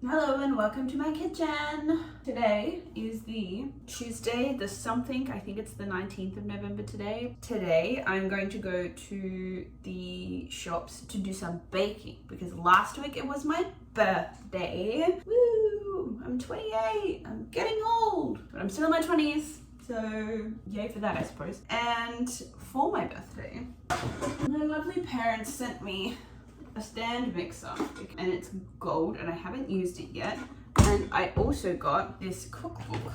Hello and welcome to my kitchen. Today is the Tuesday, the something, I think it's the 19th of November today. Today I'm going to go to the shops to do some baking because last week it was my birthday. Woo! I'm 28, I'm getting old, but I'm still in my 20s. So yay for that, I suppose. And for my birthday, my lovely parents sent me a stand mixer and it's gold and I haven't used it yet. And I also got this cookbook.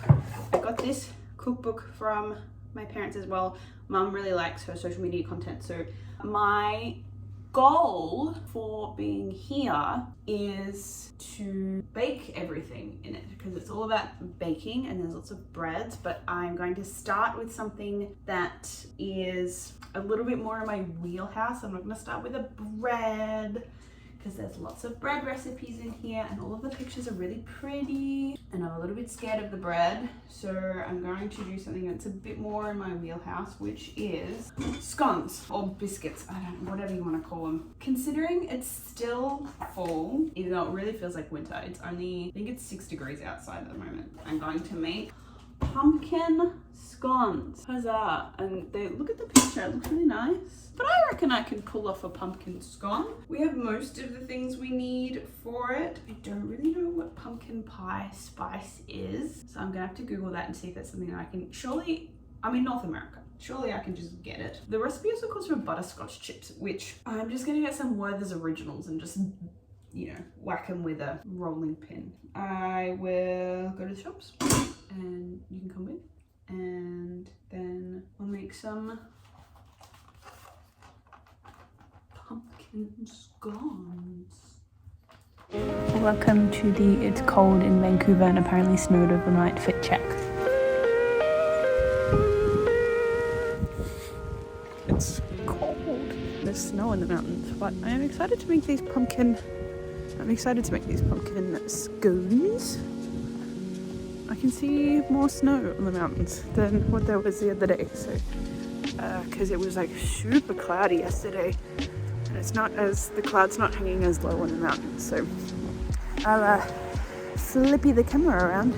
I got this cookbook from my parents as well. Mum really likes her social media content, so my goal for being here is to bake everything in it because it's all about baking and there's lots of breads, but I'm going to start with something that is a little bit more in my wheelhouse. I'm not going to start with a bread because there's lots of bread recipes in here and all of the pictures are really pretty and I'm a little bit scared of the bread, so I'm going to do something that's a bit more in my wheelhouse, which is scones or biscuits, I don't know, whatever you want to call them. Considering it's still fall, even though it really feels like winter, it's only, I think it's 6 degrees outside at the moment. I'm going to make pumpkin scones. Huzzah! And they look at the picture, it looks really nice. But I reckon I can pull off a pumpkin scone. We have most of the things we need for it. I don't really know what pumpkin pie spice is, so I'm gonna have to Google that and see if that's something that I can, surely, I'm in North America. Surely I can just get it. The recipe also calls for butterscotch chips, which I'm just gonna get some Werther's Originals and just, you know, whack them with a rolling pin. I will go to the shops and you can come with, and then I'll make some pumpkin scones. Welcome to the It's Cold in Vancouver and apparently snowed overnight fit check. It's cold. There's snow in the mountains, but I am excited to make these pumpkin scones. I can see more snow on the mountains than what there was the other day, so because it was like super cloudy yesterday and it's not as, the cloud's not hanging as low on the mountains, so I'll flippy the camera around.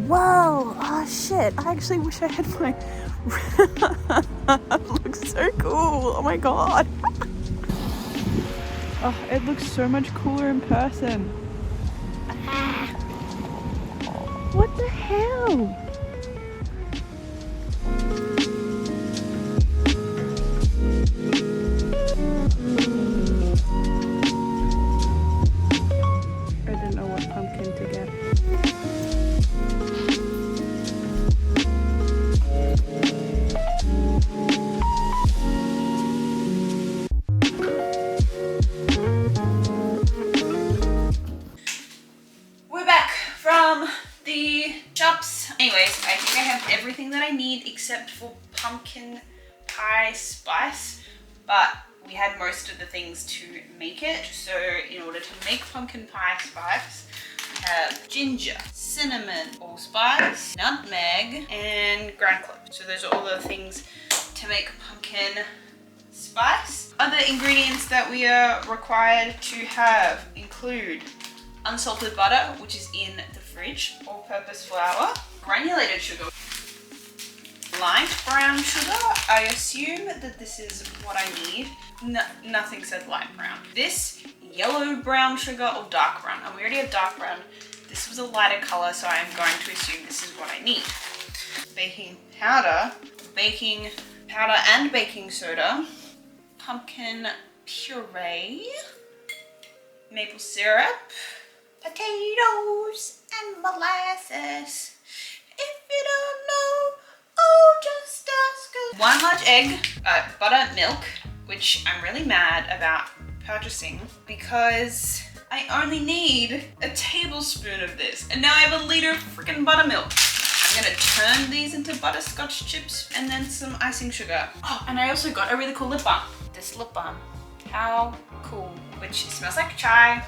Whoa! Oh shit, I actually wish I had my it looks so cool, oh my god. Oh, it looks so much cooler in person. What the hell? I didn't know what pumpkin to get. We're back from the shops. Anyways, I think I have everything that I need except for pumpkin pie spice, but we had most of the things to make it. So in order to make pumpkin pie spice, we have ginger, cinnamon, allspice, nutmeg, and ground cloves. So those are all the things to make pumpkin spice. Other ingredients that we are required to have include unsalted butter, which is in the fridge, all-purpose flour, granulated sugar, light brown sugar. I assume that this is what I need. Nothing said light brown. This yellow brown sugar or dark brown, and we already have dark brown. This was a lighter color, so I'm going to assume this is what I need. Baking powder and baking soda, pumpkin puree, maple syrup, potatoes, and molasses. If you don't know, oh, just ask us. 1 large egg, butter, milk, which I'm really mad about purchasing because I only need a tablespoon of this, and now I have a liter of freaking buttermilk. I'm gonna turn these into butterscotch chips and then some icing sugar. Oh, and I also got a really cool lip balm. This lip balm, how cool, which smells like chai.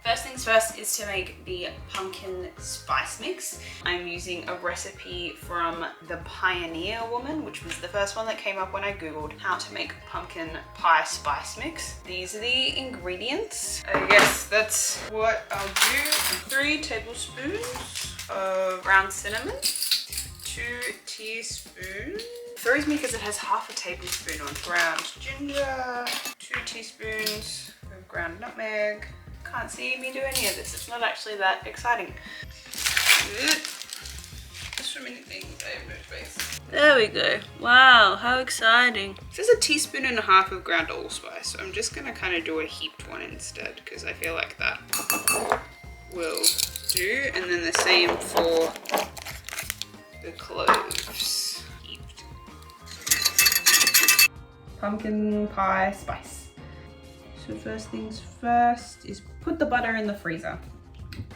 First things first is to make the pumpkin spice mix. I'm using a recipe from the Pioneer Woman, which was the first one that came up when I googled how to make pumpkin pie spice mix. These are the ingredients. I guess that's what I'll do. 3 tablespoons of ground cinnamon, 2 teaspoons. Throws me because it has half a tablespoon on ground ginger, 2 teaspoons of ground nutmeg. Can't see me do any of this. It's not actually that exciting. There's so many things. I have no space. There we go. Wow, how exciting. This is 1.5 teaspoons of ground allspice. So I'm just gonna kind of do a heaped one instead because I feel like that will do. And then the same for the cloves. Pumpkin pie spice. So first things first is put the butter in the freezer.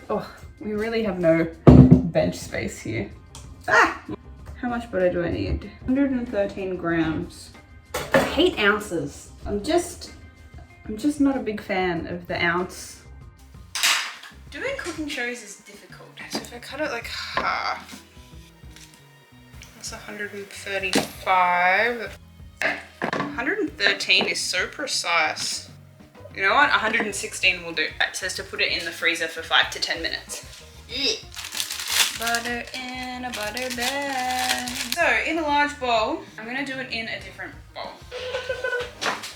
Oh, we really have no bench space here. Ah! How much butter do I need? 113 grams. I hate ounces. I'm just not a big fan of the ounce. Doing cooking shows is difficult. So if I cut it like half, that's 135. 113 is so precise. You know what? 116 will do. It says to put it in the freezer for 5 to 10 minutes. Butter in a butter bag. So in a large bowl, I'm gonna do it in a different bowl.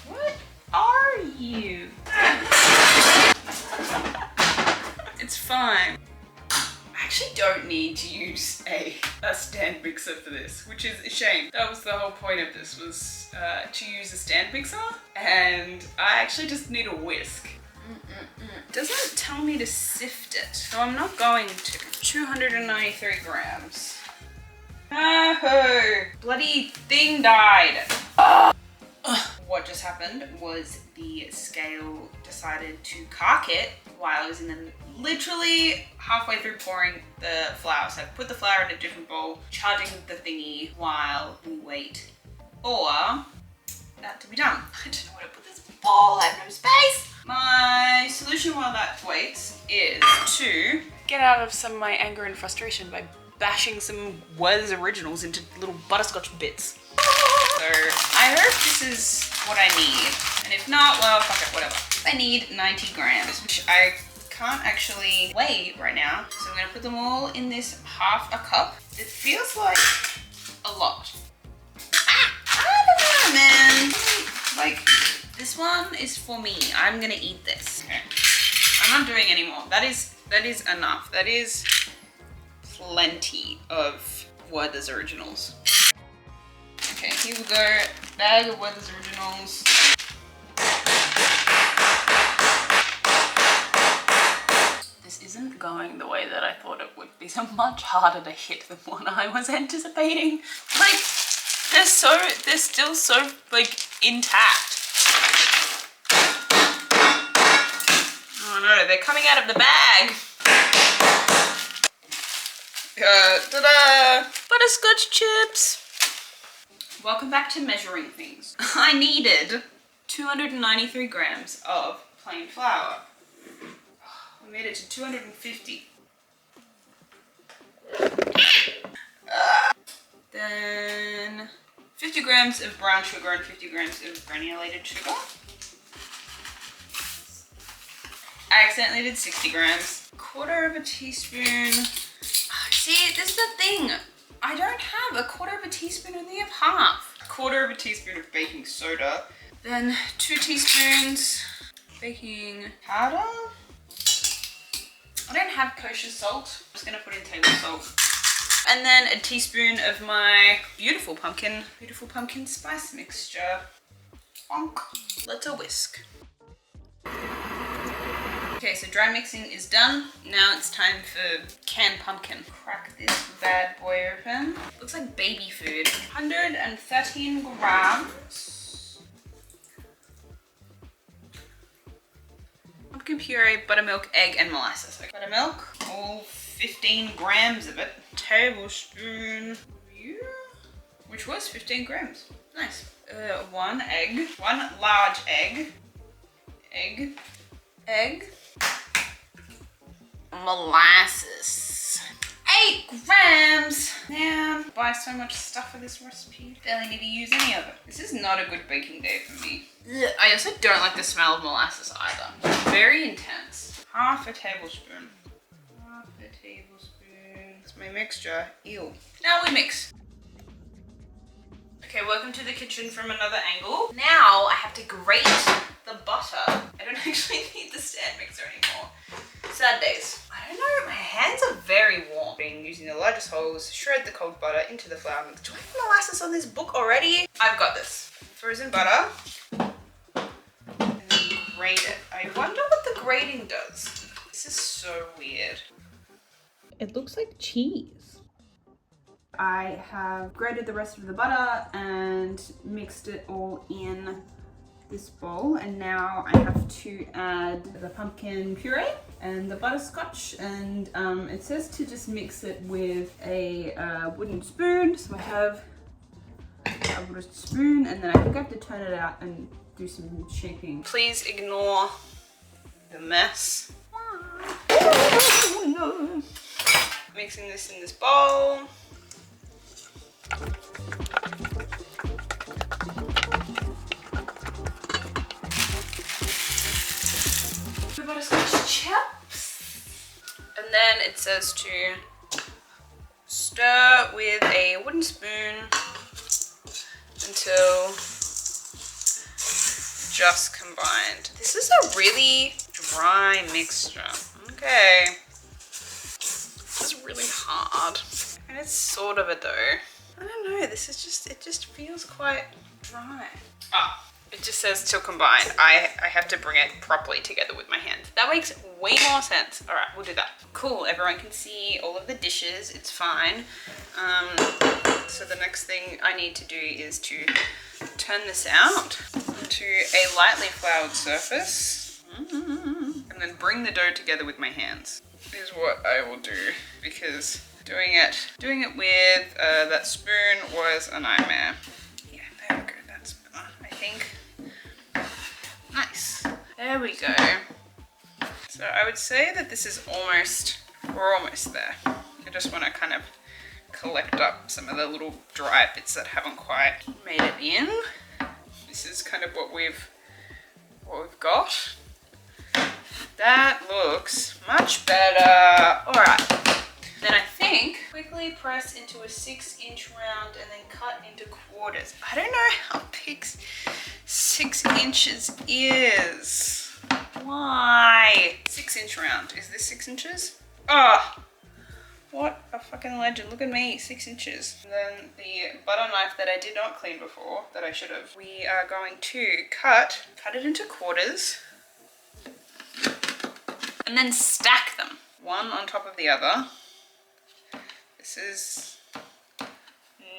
What are you? It's fine. I actually don't need to use a stand mixer for this, which is a shame. That was the whole point of this, was to use a stand mixer, and I actually just need a whisk. It doesn't tell me to sift it, so I'm not going to. 293 grams. No! Bloody thing died. What just happened was the scale decided to cark it while I was in the literally halfway through pouring the flour. So I put the flour in a different bowl, charging the thingy while we wait for that to be done. I don't know where to put this bowl, I have no space. My solution while that waits is to get out of some of my anger and frustration by bashing some Werther's Originals into little butterscotch bits. So I hope this is what I need. And if not, well, fuck it, whatever. I need 90 grams, which I can't actually weigh right now. So I'm gonna put them all in this half a cup. It feels like a lot. I don't know, man. Like, this one is for me. I'm gonna eat this. Okay. I'm not doing any more. That is enough. That is plenty of Werther's Originals. Okay, here we go. Bag of Werther's Originals. This isn't going the way that I thought it would be. So much harder to hit than what I was anticipating. Like, they're still so like intact. Oh no, they're coming out of the bag. Ta-da! Butterscotch chips. Welcome back to measuring things. I needed 293 grams of plain flour. We made it to 250. Then 50 grams of brown sugar and 50 grams of granulated sugar. I accidentally did 60 grams. 1/4 teaspoon. See, this is the thing. I don't have 1/4 teaspoon, I only have half. 1/4 teaspoon of baking soda. Then 2 teaspoons baking powder. I don't have kosher salt. I'm just gonna put in table salt. And then a teaspoon of my beautiful pumpkin spice mixture. Bonk. Let's whisk. Okay, so dry mixing is done. Now it's time for canned pumpkin. Crack this bad boy open. Looks like baby food. 113 grams. Pumpkin puree, buttermilk, egg, and molasses. Okay. Buttermilk, all 15 grams of it. Tablespoon, which was 15 grams. Nice. 1 egg, 1 large egg. Egg. molasses. 8 grams. Man, buy so much stuff for this recipe. Barely need to use any of it. This is not a good baking day for me. Ugh. I also don't like the smell of molasses either. It's very intense. Half a tablespoon. Half a tablespoon. It's my mixture. Ew. Now we mix. Okay, welcome to the kitchen from another angle. Now I have to grate the butter. I don't actually need the stand mixer anymore. Sad days. I don't know, my hands are very warm. Using the largest holes, shred the cold butter into the flour mix. Do I have molasses on this book already? I've got this. Frozen butter. And then grate it. I wonder what the grating does. This is so weird. It looks like cheese. I have grated the rest of the butter and mixed it all in this bowl, and now I have to add the pumpkin puree and the butterscotch, and it says to just mix it with a wooden spoon, so I have a wooden spoon, and then I think I have to turn it out and do some shaking. Please ignore the mess. Oh, no. Mixing this in this bowl. Butterscotch chips, and then it says to stir with a wooden spoon until just combined. This is a really dry mixture. Okay, this is really hard, and it's sort of a dough. I don't know. This is just, it just feels quite dry. Ah. It just says till combined. I have to bring it properly together with my hand. That makes way more sense. All right, we'll do that. Cool, everyone can see all of the dishes. It's fine. So the next thing I need to do is to turn this out onto a lightly floured surface. And then bring the dough together with my hands. Is what I will do, because doing it with that spoon was a nightmare. Yeah, there we go. That's better, I think. Nice. There we go. So I would say that this is we're almost there. I just want to kind of collect up some of the little dry bits that haven't quite made it in. This is kind of what we've got. That looks much better. All right. Then I think quickly press into a 6-inch round and then cut into quarters. I don't know how big 6 inches is. Why? 6-inch round. Is this 6 inches? Ah, what a fucking legend. Look at me, 6 inches. And then the butter knife that I did not clean before, that I should have. We are going to cut it into quarters and then stack them one on top of the other. This is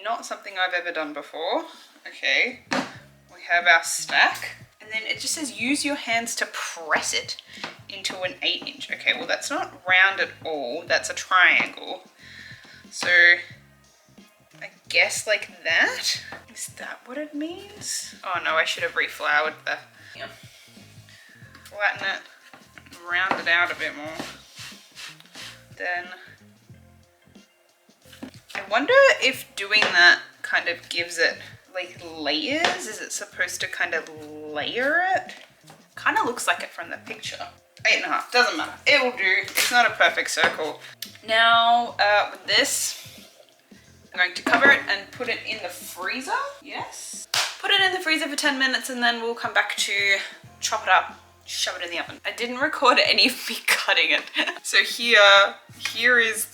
not something I've ever done before. Okay, we have our stack, and then it just says use your hands to press it into an 8-inch. Okay, well that's not round at all, that's a triangle. So I guess like that? Is that what it means? Oh no, I should have refloured the, yeah. Flatten it, round it out a bit more. Then I wonder if doing that kind of gives it like layers. Is it supposed to kind of layer it? Kind of looks like it from the picture. 8.5, doesn't matter. It will do. It's not a perfect circle. Now with this, I'm going to cover it and put it in the freezer. Yes. Put it in the freezer for 10 minutes and then we'll come back to chop it up, shove it in the oven. I didn't record any of me cutting it. So here is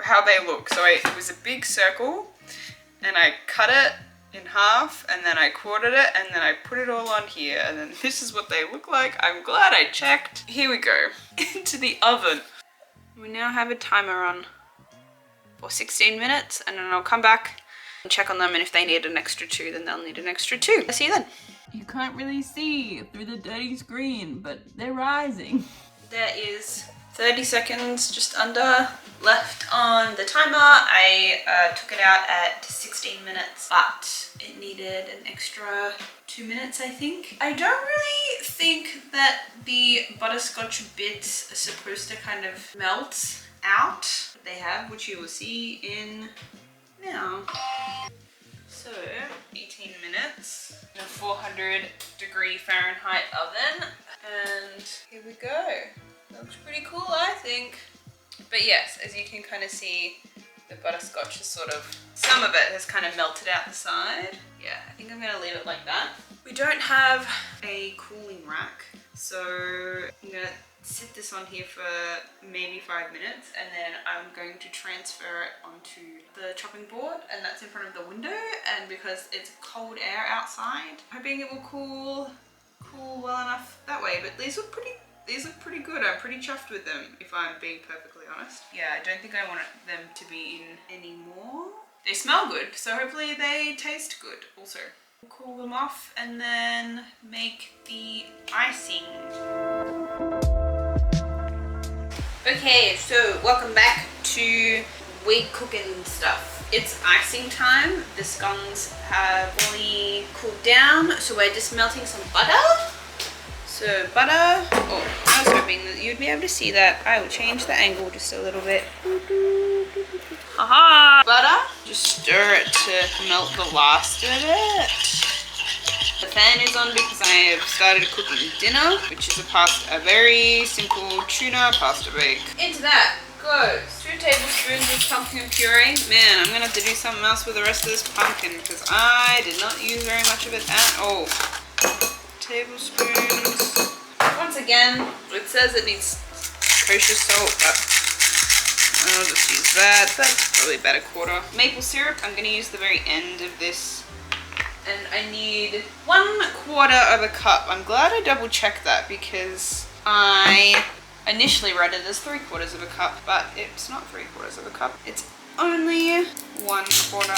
how they look. So it was a big circle and I cut it in half and then I quartered it and then I put it all on here and then this is what they look like. I'm glad I checked. Here we go, into the oven. We now have a timer on for 16 minutes and then I'll come back and check on them, and if they need an extra 2 then they'll need an extra 2. I'll see you then. You can't really see through the dirty screen, but they're rising. There is 30 seconds, just under, left on the timer. I took it out at 16 minutes, but it needed an extra 2 minutes, I think. I don't really think that the butterscotch bits are supposed to kind of melt out. They have, which you will see in now. So 18 minutes in a 400-degree Fahrenheit oven, and here we go. Looks pretty cool, I think. But yes, as you can kind of see, the butterscotch is sort of, some of it has kind of melted out the side. Yeah, I think I'm gonna leave it like that. We don't have a cooling rack, so I'm gonna sit this on here for maybe 5 minutes, and then I'm going to transfer it onto the chopping board, and that's in front of the window. And because it's cold air outside, I'm hoping it will cool well enough that way. But these look pretty good. I'm pretty chuffed with them, if I'm being perfectly honest. Yeah, I don't think I want them to be in anymore. They smell good, so hopefully they taste good also. We'll cool them off and then make the icing. Okay, so welcome back to wheat cooking stuff. It's icing time. The scones have fully cooled down, so we're just melting some butter. So butter, oh, I was hoping that you'd be able to see that. I will change the angle just a little bit. Haha! Butter, just stir it to melt the last of it. The fan is on because I have started cooking dinner, which is a very simple tuna pasta bake. Into that goes 2 tablespoons of pumpkin puree. Man, I'm gonna have to do something else with the rest of this pumpkin because I did not use very much of it at all. Tablespoons. Once again, it says it needs kosher salt, but I'll just use that. That's probably about a quarter. Maple syrup, I'm going to use the very end of this. And I need 1/4 cup. I'm glad I double checked that because I initially read it as 3/4 cup, but it's not 3/4 cup. It's only 1/4.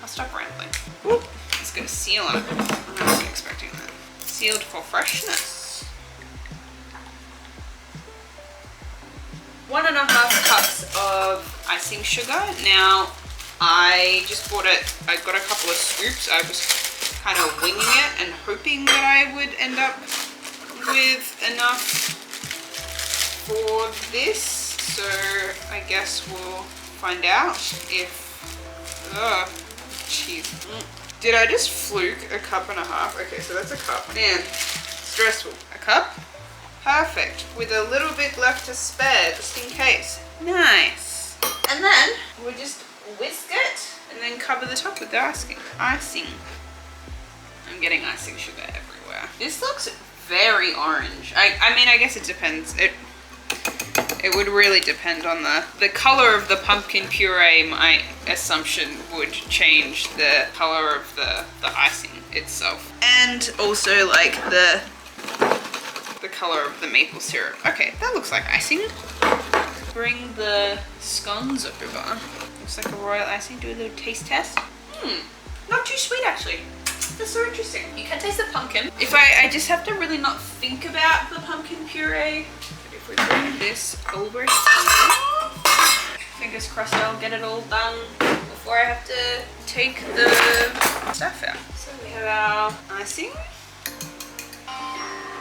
I'll stop rambling. Whoop. It's got a seal on it. I wasn't expecting that. Sealed for freshness. 1.5 cups of icing sugar. Now, I just bought it, I got a couple of scoops. I was kind of winging it and hoping that I would end up with enough for this. So, I guess we'll find out if, jeez. Did I just fluke 1.5 cups? Okay, so that's a cup. Man, stressful. A cup? Perfect. With a little bit left to spare, just in case. Nice. And then we'll just whisk it and then cover the top with the icing. I'm getting icing sugar everywhere. This looks very orange. I mean, I guess it depends. It would really depend on the color of the pumpkin puree. My assumption would change the color of the icing itself. And also like the color of the maple syrup. Okay, that looks like icing. Bring the scones over. Looks like a royal icing. Do a little taste test. Not too sweet actually. That's so interesting. You can taste the pumpkin. If I just have to really not think about the pumpkin puree. If we bring this over here, fingers crossed I'll get it all done before I have to take the stuff out. So we have our icing.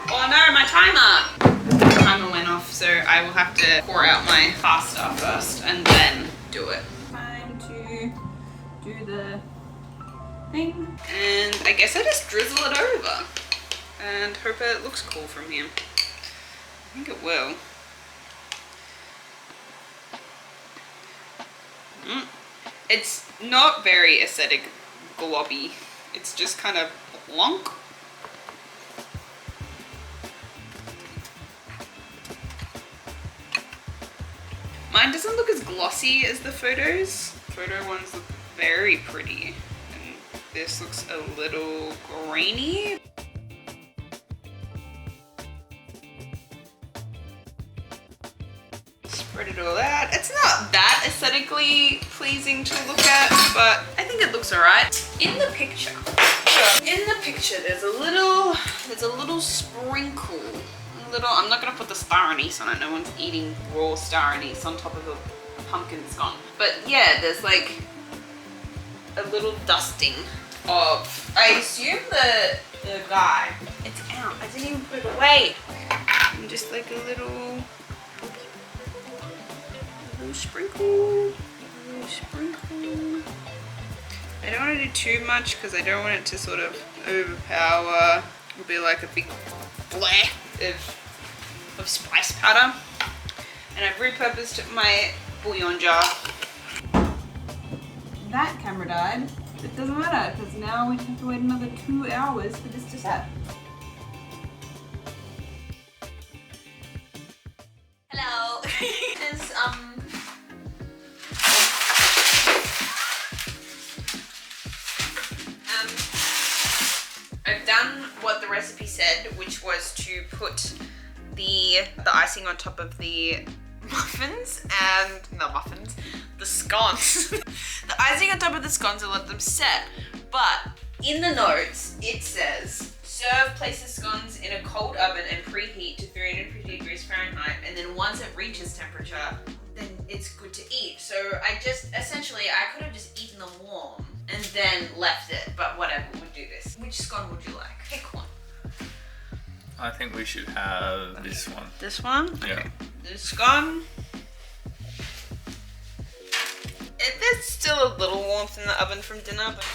Oh no, my timer! The timer went off, so I will have to pour out my pasta first and then do it. Time to do the thing. And I guess I just drizzle it over and hope it looks cool from here. I think it will. It's not very aesthetic globby. It's just kind of plonk. Mine doesn't look as glossy as the photos. Photo ones look very pretty. And this looks a little grainy. Spread it all out. It's not that aesthetically pleasing to look at, but I think it looks alright. In the picture, there's a little sprinkle. a little, I'm not gonna put the star anise on it. No one's eating raw star anise on top of a pumpkin scone. But yeah, there's like a little dusting of, I assume the guy, it's out. I didn't even put it away. And just like a little sprinkle. I don't want to do too much because I don't want it to sort of overpower. It'll be like a big bleh of spice powder. And I've repurposed my bouillon jar. That camera died. It doesn't matter because now we have to wait another 2 hours for this to set. Hello. This I've done what the recipe said, which was to put the icing on top of the muffins and the scones. The icing on top of the scones will let them set, but in the notes it says place the scones in a cold oven and preheat to 350 degrees Fahrenheit, and then once it reaches temperature, then it's good to eat. So I could have just eaten them warm and then left it, but whatever, we'll do this. Which scone would you like? Pick one. I think we should have this one. This one? Yeah. Okay. This scone. There's still a little warmth in the oven from dinner, but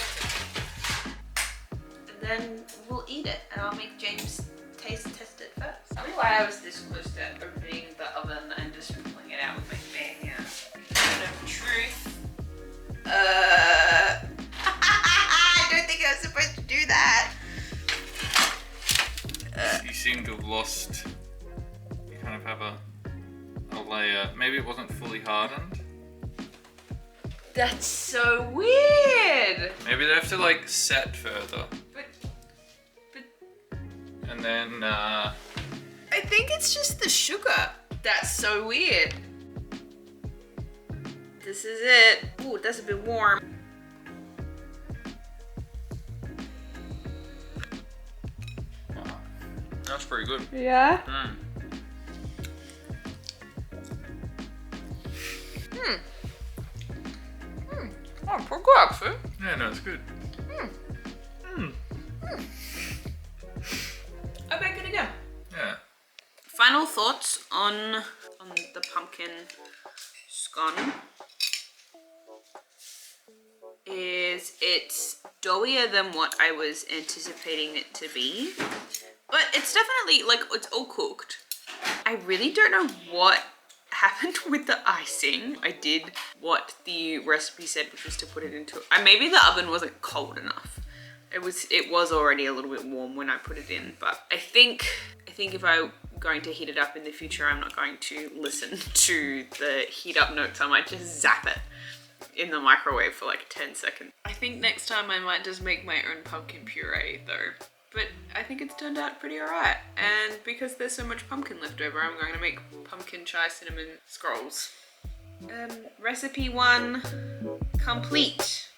and then we'll eat it, and I'll make James test it first. Tell me why I was this close to opening the oven and just pulling it out with my bare hands. Moment of truth. I don't think I was supposed to do that. You seem to have lost. You kind of have a layer. Maybe it wasn't fully hardened. That's so weird. Maybe they have to like set further. But and then I think it's just the sugar. That's so weird. This is it. Ooh, that's a bit warm. Wow. That's pretty good. Yeah? Mm. Oh, pretty good actually. Yeah, no, it's good. I'll make it again. Yeah. Final thoughts on the pumpkin scone is it's doughier than what I was anticipating it to be, but it's definitely like it's all cooked. I really don't know what happened with the icing. I did what the recipe said, which was to put it into maybe the oven wasn't cold enough. It was already a little bit warm when I put it in, but I think if I'm going to heat it up in the future, I'm not going to listen to the heat up notes. I might just zap it in the microwave for like 10 seconds. I think next time I might just make my own pumpkin puree though. But I think it's turned out pretty alright. And because there's so much pumpkin left over, I'm going to make pumpkin chai cinnamon scrolls. Recipe 1 complete.